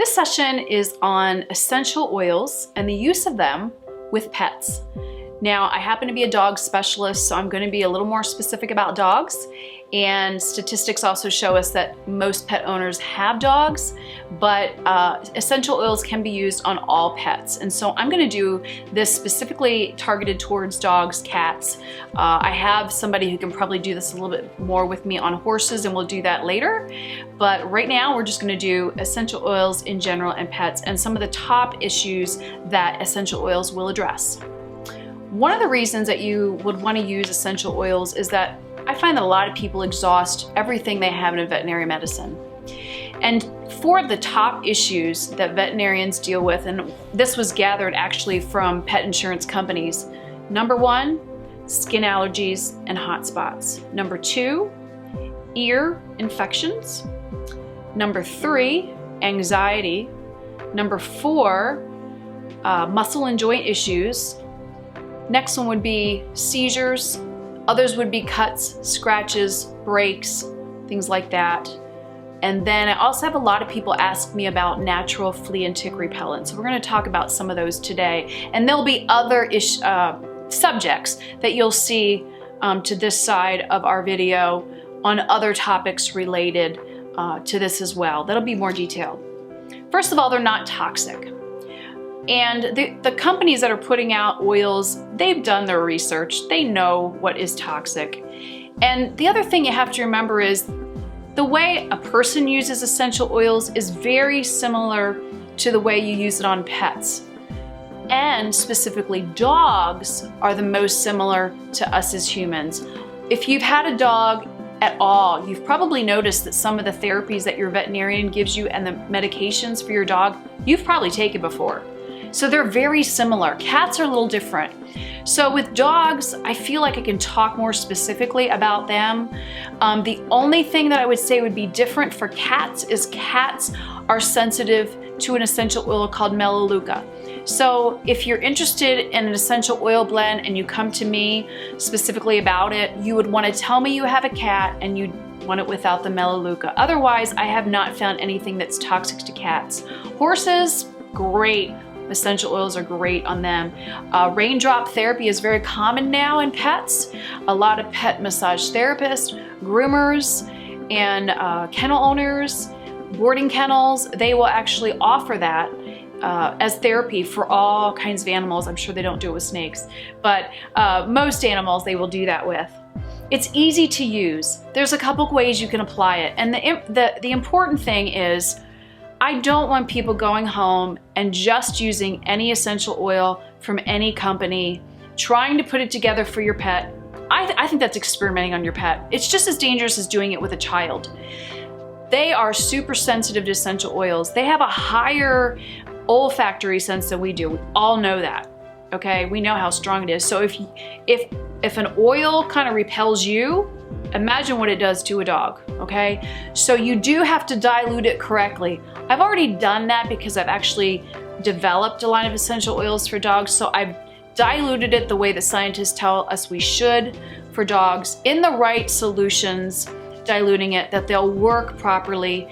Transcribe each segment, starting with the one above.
This session is on essential oils and the use of them with pets. Now, I happen to be a dog specialist, so I'm going to be a little more specific about dogs. And statistics also show us that most pet owners have dogs, but essential oils can be used on all pets. And so I'm going to do this specifically targeted towards dogs, cats. I have somebody who can probably do this a little bit more with me on horses, and we'll do that later. But right now, we're just going to do essential oils in general and pets and some of the top issues that essential oils will address. One of the reasons that you would want to use essential oils is that I find that a lot of people exhaust everything they have in veterinary medicine. And four of the top issues that veterinarians deal with, and this was gathered actually from pet insurance companies. Number one, skin allergies and hot spots. Number two, ear infections. Number three, anxiety. Number four, muscle and joint issues. Next one would be seizures. Others would be cuts, scratches, breaks, things like that. And then I also have a lot of people ask me about natural flea and tick repellent. So we're going to talk about some of those today. And there'll be other subjects that you'll see to this side of our video on other topics related to this as well. That'll be more detailed. First of all, they're not toxic. And the companies that are putting out oils, they've done their research. They know what is toxic. And the other thing you have to remember is the way a person uses essential oils is very similar to the way you use it on pets. And specifically, dogs are the most similar to us as humans. If you've had a dog at all, you've probably noticed that some of the therapies that your veterinarian gives you and the medications for your dog, you've probably taken before. So they're very similar. Cats are a little different. So with dogs, I feel like I can talk more specifically about them. The only thing that I would say would be different for cats is cats are sensitive to an essential oil called melaleuca. So if you're interested in an essential oil blend and you come to me specifically about it, you would want to tell me you have a cat and you want it without the melaleuca. Otherwise, I have not found anything that's toxic to cats. Horses, great. Essential oils are great on them. Raindrop therapy is very common now in pets. A lot of pet massage therapists, groomers, and kennel owners, boarding kennels, they will actually offer that as therapy for all kinds of animals. I'm sure they don't do it with snakes, but most animals they will do that with. It's easy to use. There's a couple of ways you can apply it. And the important thing is, I don't want people going home and just using any essential oil from any company, trying to put it together for your pet. I think that's experimenting on your pet. It's just as dangerous as doing it with a child. They are super sensitive to essential oils. They have a higher olfactory sense than we do. We all know that, okay? We know how strong it is. So if an oil kind of repels you, imagine what it does to a dog, okay? So you do have to dilute it correctly. I've already done that because I've actually developed a line of essential oils for dogs. So I've diluted it the way the scientists tell us we should for dogs in the right solutions, diluting it that they'll work properly,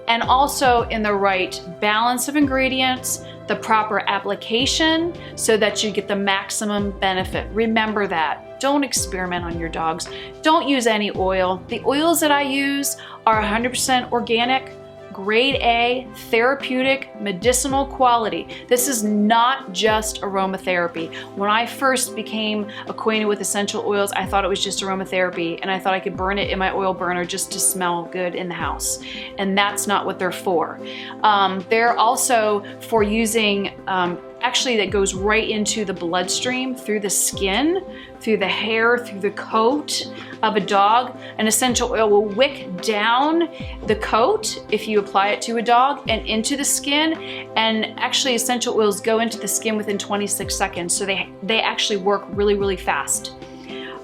and also in the right balance of ingredients, the proper application so that you get the maximum benefit. Remember that. Don't experiment on your dogs. Don't use any oil. The oils that I use are 100% organic, grade A, therapeutic, medicinal quality. This is not just aromatherapy. When I first became acquainted with essential oils, I thought it was just aromatherapy, and I thought I could burn it in my oil burner just to smell good in the house. And that's not what they're for. They're also for using, actually that goes right into the bloodstream, through the skin, through the hair, through the coat of a dog. An essential oil will wick down the coat if you apply it to a dog and into the skin. And actually essential oils go into the skin within 26 seconds. So they actually work really, really fast.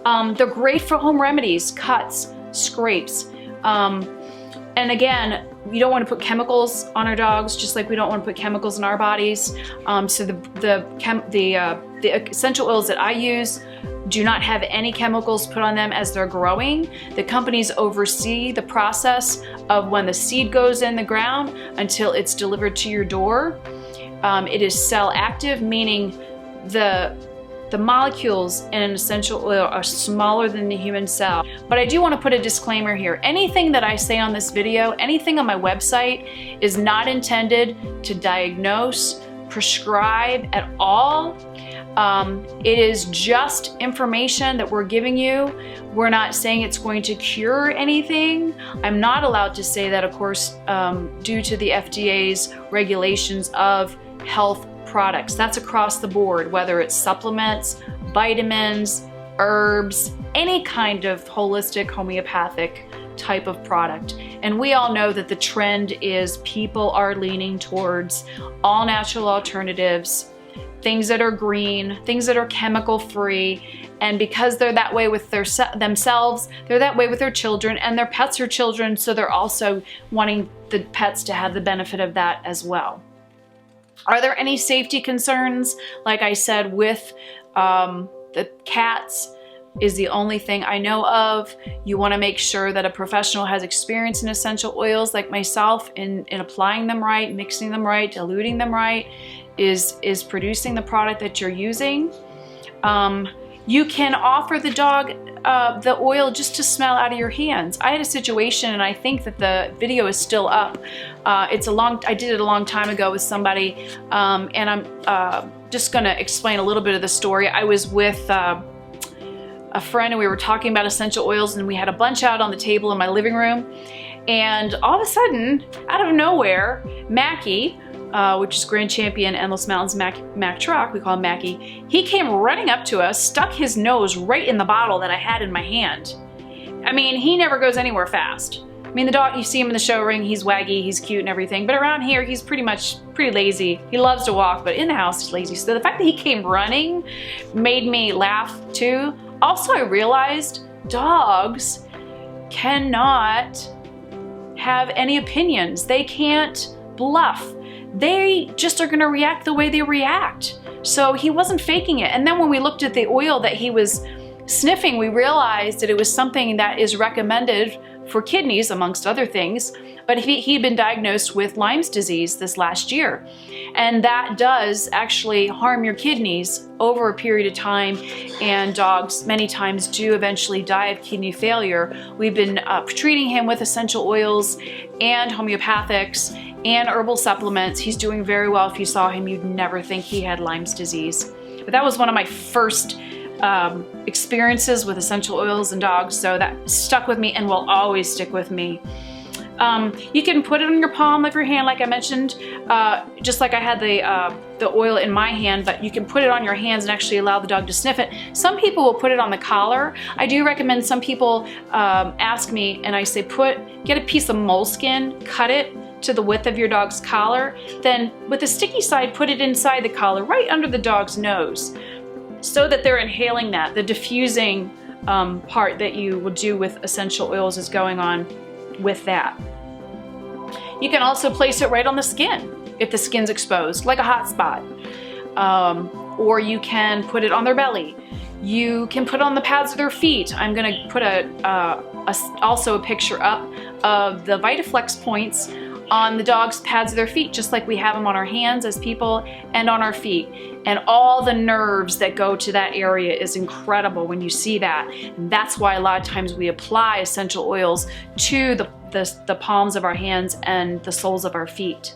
They're great for home remedies, cuts, scrapes. And again, we don't want to put chemicals on our dogs, just like we don't want to put chemicals in our bodies. So the essential oils that I use do not have any chemicals put on them as they're growing. The companies oversee the process of when the seed goes in the ground until it's delivered to your door. It is cell active, meaning the molecules in an essential oil are smaller than the human cell. But I do want to put a disclaimer here. Anything that I say on this video, anything on my website is not intended to diagnose, prescribe at all. It is just information that we're giving you. We're not saying it's going to cure anything. I'm not allowed to say that, of course, due to the FDA's regulations of health products. That's across the board, whether it's supplements, vitamins, herbs, any kind of holistic homeopathic type of product. And we all know that the trend is people are leaning towards all natural alternatives, things that are green, things that are chemical free. And because they're that way with themselves, they're that way with their children, and their pets are children, so they're also wanting the pets to have the benefit of that as well. Are there any safety concerns? Like I said, with the cats is the only thing I know of. You want to make sure that a professional has experience in essential oils like myself in applying them right, mixing them right, diluting them right, is producing the product that you're using. You can offer the dog the oil just to smell out of your hands. I had a situation, and I think that the video is still up. I did it a long time ago with somebody, and I'm just gonna explain a little bit of the story. I was with a friend, and we were talking about essential oils, and we had a bunch out on the table in my living room, and all of a sudden, out of nowhere, Mackie, which is Grand Champion Endless Mountains Mac Truck, we call him Mackie, he came running up to us, stuck his nose right in the bottle that I had in my hand. I mean, he never goes anywhere fast. I mean, the dog, you see him in the show ring, he's waggy, he's cute and everything, but around here, he's pretty lazy. He loves to walk, but in the house, he's lazy. So the fact that he came running made me laugh too. Also, I realized dogs cannot have any opinions. They can't bluff. They just are gonna react the way they react. So he wasn't faking it. And then when we looked at the oil that he was sniffing, we realized that it was something that is recommended for kidneys, amongst other things, but he'd been diagnosed with Lyme's disease this last year. And that does actually harm your kidneys over a period of time, and dogs many times do eventually die of kidney failure. We've been treating him with essential oils and homeopathics and herbal supplements. He's doing very well. If you saw him, you'd never think he had Lyme's disease. But that was one of my first experiences with essential oils and dogs, so that stuck with me and will always stick with me. You can put it on your palm of your hand, like I mentioned, just like I had the oil in my hand, but you can put it on your hands and actually allow the dog to sniff it. Some people will put it on the collar. I do recommend, some people ask me, and I say get a piece of moleskin, cut it to the width of your dog's collar, then with the sticky side, put it inside the collar, right under the dog's nose, so that they're inhaling that. The diffusing part that you will do with essential oils is going on with that. You can also place it right on the skin if the skin's exposed, like a hot spot. Or you can put it on their belly. You can put it on the pads of their feet. I'm gonna put also a picture up of the VitaFlex points on the dog's pads of their feet, just like we have them on our hands as people and on our feet. And all the nerves that go to that area is incredible when you see that. And that's why a lot of times we apply essential oils to the palms of our hands and the soles of our feet.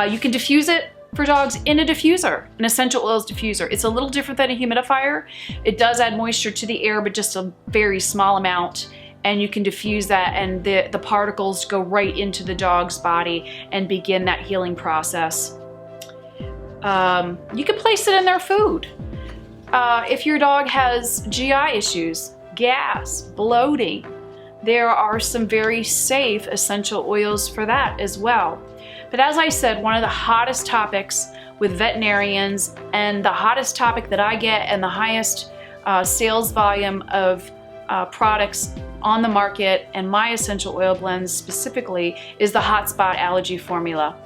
You can diffuse it for dogs in a diffuser, an essential oils diffuser. It's a little different than a humidifier. It does add moisture to the air, but just a very small amount. And you can diffuse that, and the particles go right into the dog's body and begin that healing process. You can place it in their food. If your dog has GI issues, gas, bloating, there are some very safe essential oils for that as well. But as I said, one of the hottest topics with veterinarians, and the hottest topic that I get, and the highest sales volume of products on the market, and my essential oil blends specifically, is the hotspot allergy formula.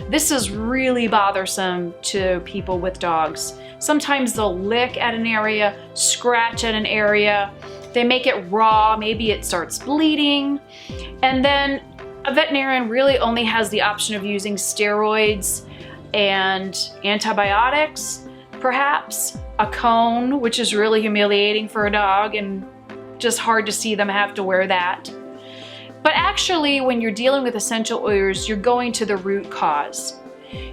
This is really bothersome to people with dogs. Sometimes they'll lick at an area, scratch at an area, they make it raw, maybe it starts bleeding, and then a veterinarian really only has the option of using steroids and antibiotics, perhaps a cone, which is really humiliating for a dog and just hard to see them have to wear that. But actually, when you're dealing with essential oils, you're going to the root cause.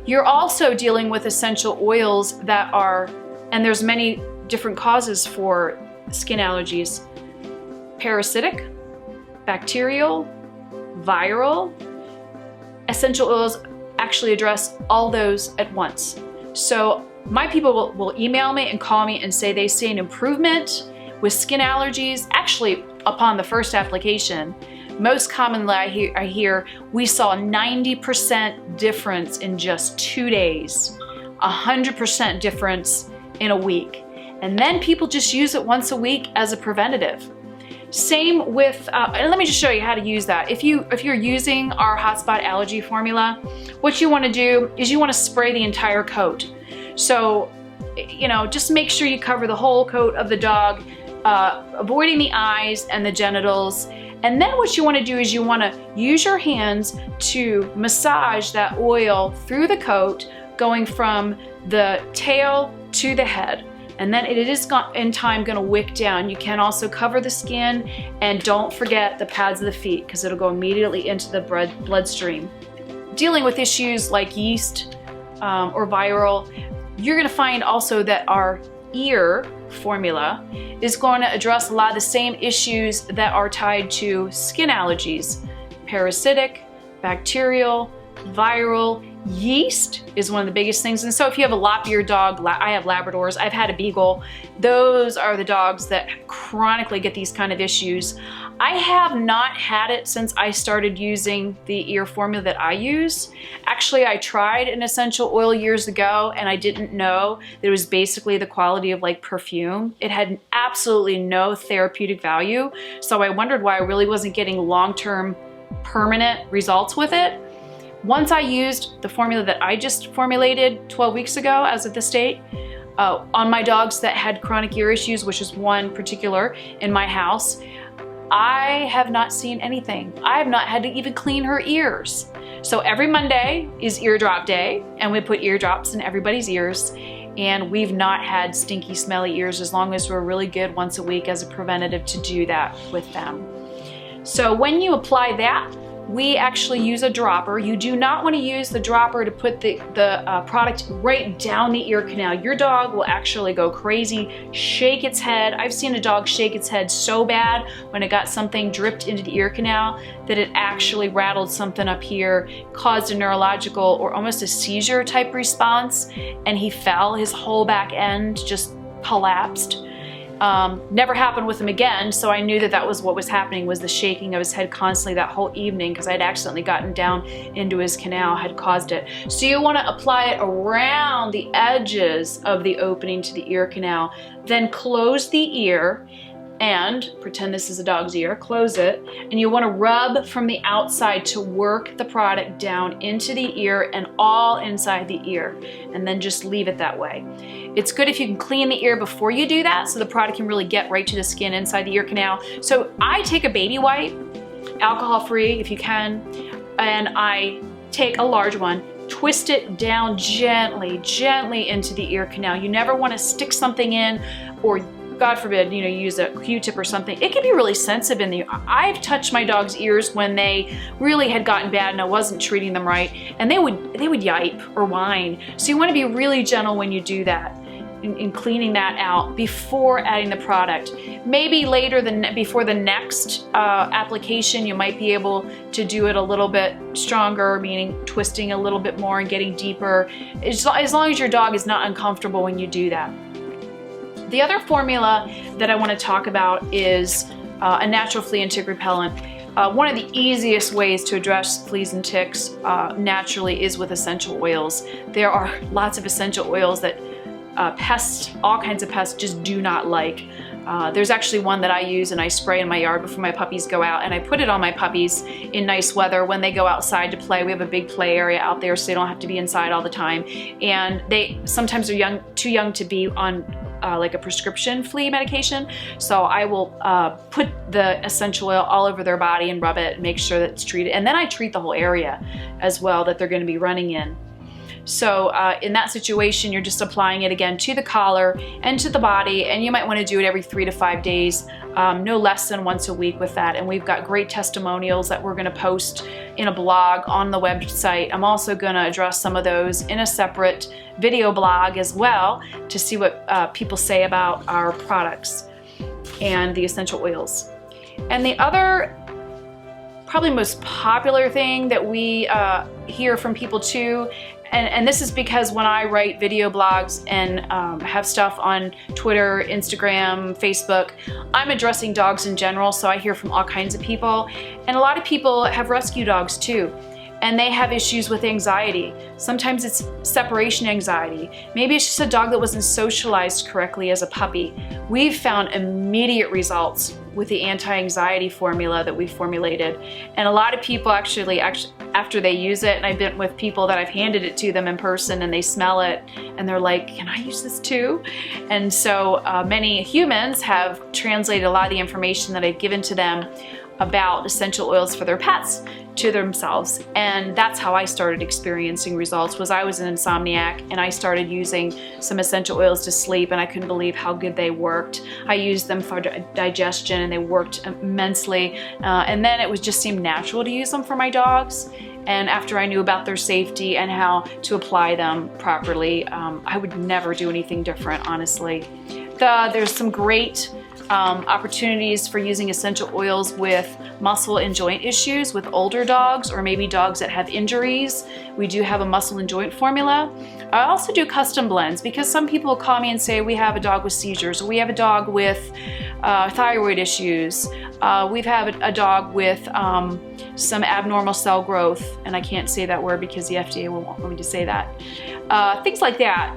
You're also dealing with essential oils that are, and there's many different causes for skin allergies: parasitic, bacterial, viral. Essential oils actually address all those at once. So my people will email me and call me and say they see an improvement with skin allergies. Actually, upon the first application, most commonly I hear we saw 90% difference in just 2 days, 100% difference in a week. And then people just use it once a week as a preventative. Same with, and let me just show you how to use that. If you're using our hotspot allergy formula, what you want to do is you want to spray the entire coat. So, just make sure you cover the whole coat of the dog, avoiding the eyes and the genitals. And then what you want to do is you want to use your hands to massage that oil through the coat, going from the tail to the head. And then it is in time going to wick down. You can also cover the skin, and don't forget the pads of the feet, because it'll go immediately into the bloodstream. Dealing with issues like yeast or viral, you're going to find also that our ear formula is going to address a lot of the same issues that are tied to skin allergies: parasitic, bacterial, viral. Yeast is one of the biggest things. And so if you have a lop-eared dog, I have Labradors, I've had a Beagle, those are the dogs that chronically get these kind of issues. I have not had it since I started using the ear formula that I use. Actually, I tried an essential oil years ago and I didn't know that it was basically the quality of like perfume. It had absolutely no therapeutic value. So I wondered why I really wasn't getting long-term permanent results with it. Once I used the formula that I just formulated 12 weeks ago as of this date, on my dogs that had chronic ear issues, which is one particular in my house, I have not seen anything. I have not had to even clean her ears. So every Monday is eardrop day, and we put eardrops in everybody's ears, and we've not had stinky, smelly ears as long as we're really good once a week as a preventative to do that with them. So when you apply that, we actually use a dropper. You do not want to use the dropper to put the product right down the ear canal. Your dog will actually go crazy, shake its head. I've seen a dog shake its head so bad when it got something dripped into the ear canal that it actually rattled something up here, caused a neurological or almost a seizure type response, and he fell. His whole back end just collapsed. Never happened with him again, so I knew that that was what was happening, was the shaking of his head constantly that whole evening, because I'd accidentally gotten down into his canal, had caused it. So you want to apply it around the edges of the opening to the ear canal, then close the ear and pretend this is a dog's ear, close it, and you want to rub from the outside to work the product down into the ear and all inside the ear, and then just leave it that way. It's good if you can clean the ear before you do that, so the product can really get right to the skin inside the ear canal. So I take a baby wipe, alcohol-free if you can, and I take a large one, twist it down gently, gently into the ear canal. You never want to stick something in, or God forbid, use a Q-tip or something. It can be really sensitive in the ear. I've touched my dog's ears when they really had gotten bad and I wasn't treating them right, and they would yipe or whine. So you want to be really gentle when you do that, in cleaning that out before adding the product. Maybe later, before the next application, you might be able to do it a little bit stronger, meaning twisting a little bit more and getting deeper, as long as your dog is not uncomfortable when you do that. The other formula that I want to talk about is a natural flea and tick repellent. One of the easiest ways to address fleas and ticks naturally is with essential oils. There are lots of essential oils that all kinds of pests just do not like. There's actually one that I use and I spray in my yard before my puppies go out, and I put it on my puppies in nice weather when they go outside to play. We have a big play area out there, so they don't have to be inside all the time. And they sometimes are too young to be on like a prescription flea medication. So I will put the essential oil all over their body and rub it and make sure that it's treated. And then I treat the whole area as well that they're going to be running in. So in that situation, you're just applying it again to the collar and to the body, and you might want to do it every 3 to 5 days, no less than once a week with that. And we've got great testimonials that we're going to post in a blog on the website. I'm also going to address some of those in a separate video blog as well to see what people say about our products and the essential oils. And the other probably most popular thing that we hear from people too, and this is because when I write video blogs and have stuff on Twitter, Instagram, Facebook, I'm addressing dogs in general, so I hear from all kinds of people. And a lot of people have rescue dogs too, and they have issues with anxiety. Sometimes it's separation anxiety. Maybe it's just a dog that wasn't socialized correctly as a puppy. We've found immediate results with the anti-anxiety formula that we've formulated. And a lot of people actually after they use it, and I've been with people that I've handed it to them in person and they smell it and they're like, can I use this too? And so many humans have translated a lot of the information that I've given to them about essential oils for their pets to themselves. And that's how I started experiencing results. Was I was an insomniac and I started using some essential oils to sleep, and I couldn't believe how good they worked. I used them for digestion and they worked immensely. And then it just seemed natural to use them for my dogs. And after I knew about their safety and how to apply them properly, I would never do anything different, honestly. There's some great opportunities for using essential oils with muscle and joint issues with older dogs, or maybe dogs that have injuries. We do have a muscle and joint formula. I also do custom blends because some people call me and say we have a dog with seizures, or we have a dog with thyroid issues. We've had a dog with some abnormal cell growth, and I can't say that word because the FDA won't want me to say that. Things like that,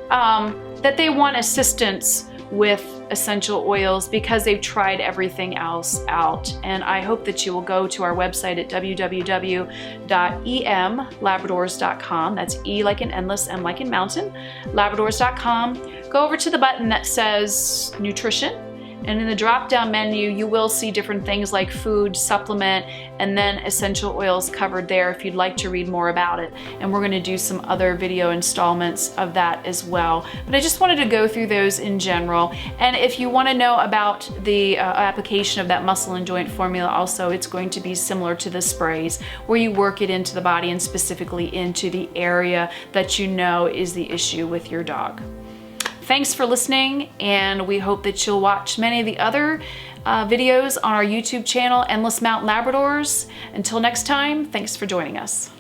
that they want assistance with essential oils because they've tried everything else out. And I hope that you will go to our website at www.emlabradors.com. That's E like in endless, M like in mountain, labradors.com. Go over to the button that says nutrition, and in the drop-down menu you will see different things like food, supplement, and then essential oils covered there if you'd like to read more about it. And we're going to do some other video installments of that as well. But I just wanted to go through those in general. And if you want to know about the application of that muscle and joint formula also, it's going to be similar to the sprays where you work it into the body and specifically into the area that you know is the issue with your dog. Thanks for listening, and we hope that you'll watch many of the other videos on our YouTube channel, Endless Mountain Labradors. Until next time, thanks for joining us.